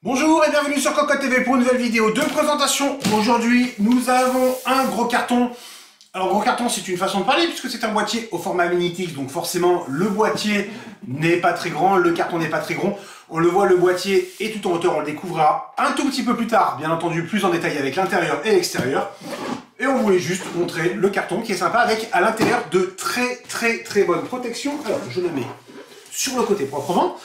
Bonjour et bienvenue sur Cocotte TV pour une nouvelle vidéo de présentation. Aujourd'hui, nous avons un gros carton. Alors, gros carton, c'est une façon de parler puisque c'est un boîtier au format magnétique. Donc forcément, le boîtier n'est pas très grand, le carton n'est pas très grand. On le voit, le boîtier est tout en hauteur. On le découvrira un tout petit peu plus tard, bien entendu, plus en détail avec l'intérieur et l'extérieur. Et on voulait juste montrer le carton qui est sympa avec à l'intérieur de très bonne protection. Alors, je le mets sur le côté proprement.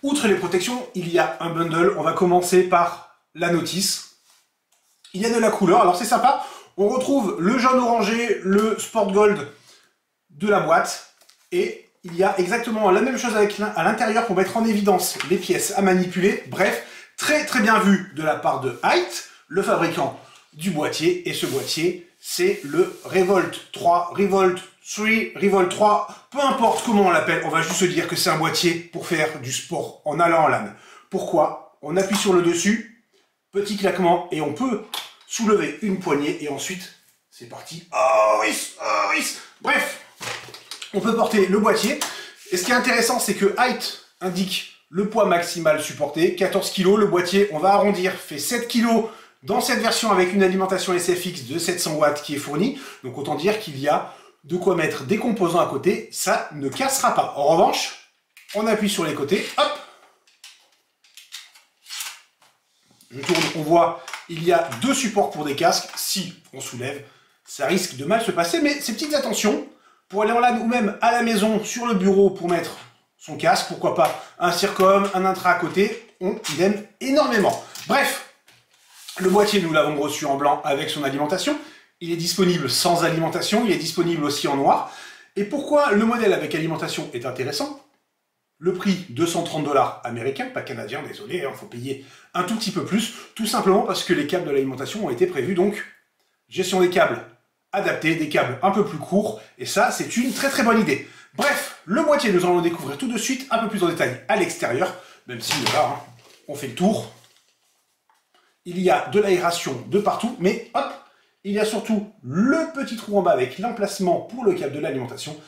Outre les protections, il y a un bundle. On va commencer par la notice. Il y a de la couleur, alors c'est sympa. On retrouve le jaune orangé, le Sport Gold de la boîte. Et il y a exactement la même chose à l'intérieur pour mettre en évidence les pièces à manipuler. Bref, très bien vu de la part de Hite, le fabricant du boîtier. Et ce boîtier, c'est le Revolt 3, Revolt 3, Revolt 3, peu importe comment on l'appelle, on va juste se dire que c'est un boîtier pour faire du sport en allant en LAN. Pourquoi? On appuie sur le dessus, petit claquement, et on peut soulever une poignée, et ensuite, c'est parti. Oh oui. Bref, on peut porter le boîtier, et ce qui est intéressant, c'est que Hite indique le poids maximal supporté, 14 kg, le boîtier, on va arrondir, fait 7 kg dans cette version avec une alimentation SFX de 700 watts qui est fournie, donc autant dire qu'il y a de quoi mettre des composants à côté, ça ne cassera pas. En revanche, on appuie sur les côtés, hop, je tourne, on voit, il y a deux supports pour des casques. Si on soulève, ça risque de mal se passer, mais ces petites attentions, pour aller en LAN ou même à la maison, sur le bureau, pour mettre son casque, pourquoi pas un Circom, un intra à côté, on aime énormément. Bref, le boîtier, nous l'avons reçu en blanc avec son alimentation. Il est disponible sans alimentation, il est disponible aussi en noir. Et pourquoi le modèle avec alimentation est intéressant? Le prix, 230 $ américains, pas canadiens, désolé, il faut payer un tout petit peu plus, tout simplement parce que les câbles de l'alimentation ont été prévus, donc gestion des câbles adaptés, des câbles un peu plus courts, et ça, c'est une très bonne idée. Bref, le boîtier, nous allons le découvrir tout de suite, un peu plus en détail à l'extérieur, même si là, on fait le tour. Il y a de l'aération de partout, mais hop, il y a surtout le petit trou en bas avec l'emplacement pour le câble de l'alimentation,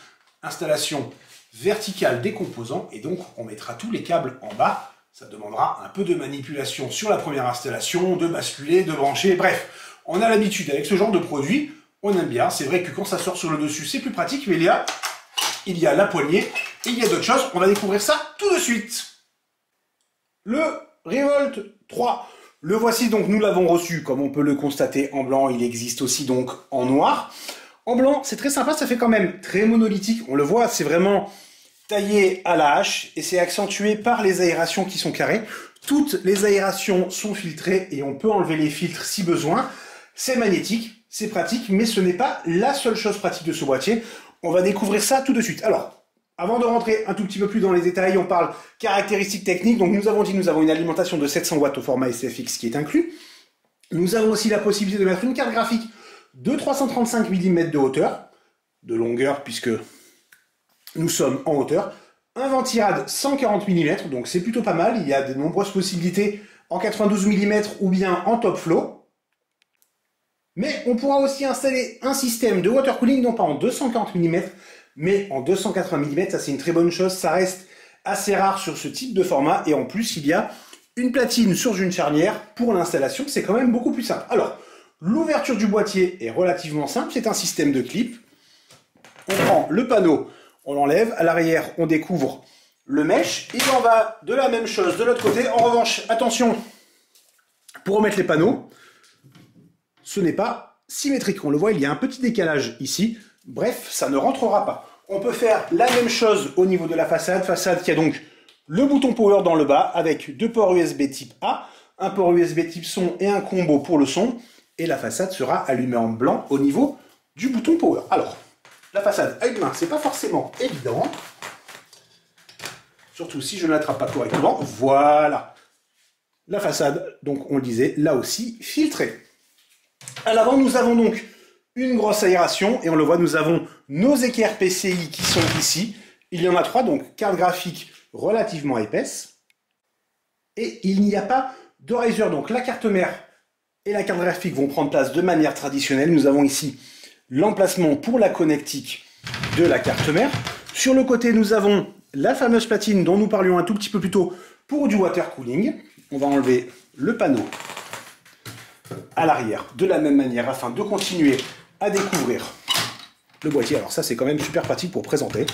installation verticale des composants, et donc on mettra tous les câbles en bas. Ça demandera un peu de manipulation sur la première installation, de basculer, de brancher, bref. On a l'habitude avec ce genre de produit, on aime bien. C'est vrai que quand ça sort sur le dessus, c'est plus pratique, mais il y a la poignée, et il y a d'autres choses. On va découvrir ça tout de suite. Le Revolt 3. Le voici donc, nous l'avons reçu, comme on peut le constater, en blanc. Il existe aussi donc en noir. En blanc, c'est très sympa, ça fait quand même très monolithique. On le voit, c'est vraiment taillé à la hache et c'est accentué par les aérations qui sont carrées. Toutes les aérations sont filtrées et on peut enlever les filtres si besoin. C'est magnétique, c'est pratique, mais ce n'est pas la seule chose pratique de ce boîtier. On va découvrir ça tout de suite. Alors, avant de rentrer un tout petit peu plus dans les détails, on parle caractéristiques techniques. Donc nous avons dit, nous avons une alimentation de 700 watts au format SFX qui est inclus. Nous avons aussi la possibilité de mettre une carte graphique de 335 mm de hauteur, de longueur puisque nous sommes en hauteur. Un ventirad 140 mm, donc c'est plutôt pas mal. Il y a de nombreuses possibilités en 92 mm ou bien en top flow. Mais on pourra aussi installer un système de water cooling, non pas en 240 mm, mais en 280 mm, ça c'est une très bonne chose, ça reste assez rare sur ce type de format, et en plus il y a une platine sur une charnière pour l'installation, c'est quand même beaucoup plus simple. Alors, l'ouverture du boîtier est relativement simple, c'est un système de clip. On prend le panneau, on l'enlève, à l'arrière on découvre le mesh, et on va de la même chose de l'autre côté. En revanche, attention, pour remettre les panneaux, ce n'est pas symétrique, on le voit, il y a un petit décalage ici. Bref, ça ne rentrera pas. On peut faire la même chose au niveau de la façade qui a donc le bouton power dans le bas avec deux ports USB type A, un port USB type son et un combo pour le son, et la façade sera allumée en blanc au niveau du bouton power. Alors, la façade à une main, c'est pas forcément évident, surtout si je ne l'attrape pas correctement. Voilà. La façade, donc on le disait, là aussi filtrée. À l'avant, nous avons donc une grosse aération, et on le voit, nous avons nos équerres PCI qui sont ici. Il y en a 3, donc carte graphique relativement épaisse. Et il n'y a pas de riser, donc la carte mère et la carte graphique vont prendre place de manière traditionnelle. Nous avons ici l'emplacement pour la connectique de la carte mère. Sur le côté, nous avons la fameuse platine dont nous parlions un tout petit peu plus tôt pour du water cooling. On va enlever le panneau à l'arrière de la même manière afin de continuer à découvrir le boîtier. Alors ça, c'est quand même super pratique pour présenter.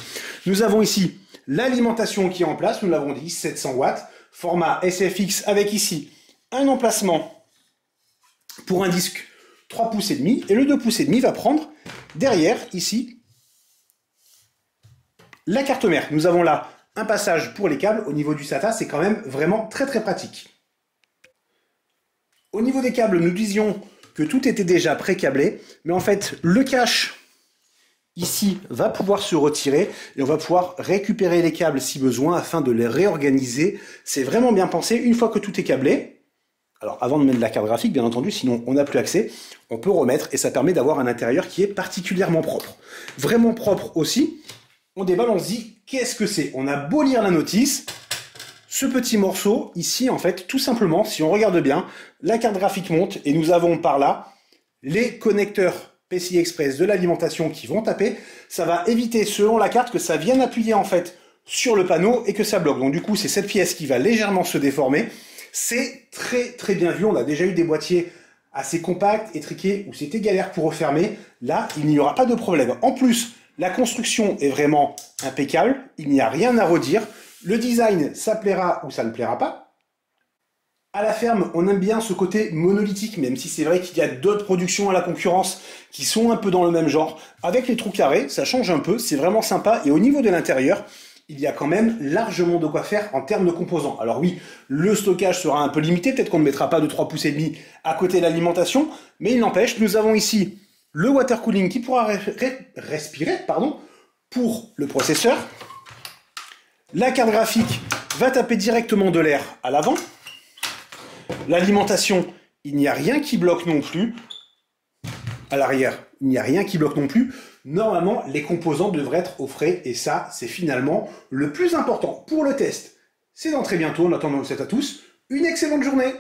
Nous avons ici l'alimentation qui est en place. Nous l'avons dit, 700 watts, format SFX avec ici un emplacement pour un disque 3 pouces et demi. Et le 2 pouces et demi va prendre derrière ici la carte mère. Nous avons là un passage pour les câbles. Au niveau du SATA, c'est quand même vraiment très très pratique. Au niveau des câbles, nous disions que tout était déjà pré-câblé, mais en fait, le cache ici va pouvoir se retirer et on va pouvoir récupérer les câbles si besoin afin de les réorganiser. C'est vraiment bien pensé une fois que tout est câblé. Alors avant de mettre la carte graphique, bien entendu, sinon on n'a plus accès, on peut remettre et ça permet d'avoir un intérieur qui est particulièrement propre. Vraiment propre aussi. On déballe, on se dit, qu'est-ce que c'est? On a beau lire la notice, ce petit morceau, ici, en fait, tout simplement, si on regarde bien, la carte graphique monte et nous avons par là les connecteurs PCI Express de l'alimentation qui vont taper. Ça va éviter, selon la carte, que ça vienne appuyer, en fait, sur le panneau et que ça bloque. Donc, du coup, c'est cette pièce qui va légèrement se déformer. C'est très, très bien vu. On a déjà eu des boîtiers assez compacts, étriqués, où c'était galère pour refermer. Là, il n'y aura pas de problème. En plus, la construction est vraiment impeccable, il n'y a rien à redire. Le design, ça plaira ou ça ne plaira pas. À la ferme, on aime bien ce côté monolithique, même si c'est vrai qu'il y a d'autres productions à la concurrence qui sont un peu dans le même genre. Avec les trous carrés, ça change un peu, c'est vraiment sympa. Et au niveau de l'intérieur, il y a quand même largement de quoi faire en termes de composants. Alors oui, le stockage sera un peu limité, peut-être qu'on ne mettra pas de 3 pouces et demi à côté de l'alimentation, mais il n'empêche, nous avons ici le water cooling qui pourra respirer pour le processeur. La carte graphique va taper directement de l'air à l'avant. L'alimentation, il n'y a rien qui bloque non plus. À l'arrière, il n'y a rien qui bloque non plus. Normalement, les composants devraient être au frais et ça, c'est finalement le plus important. Pour le test, c'est dans très bientôt. En attendant, je vous souhaite à tous une excellente journée.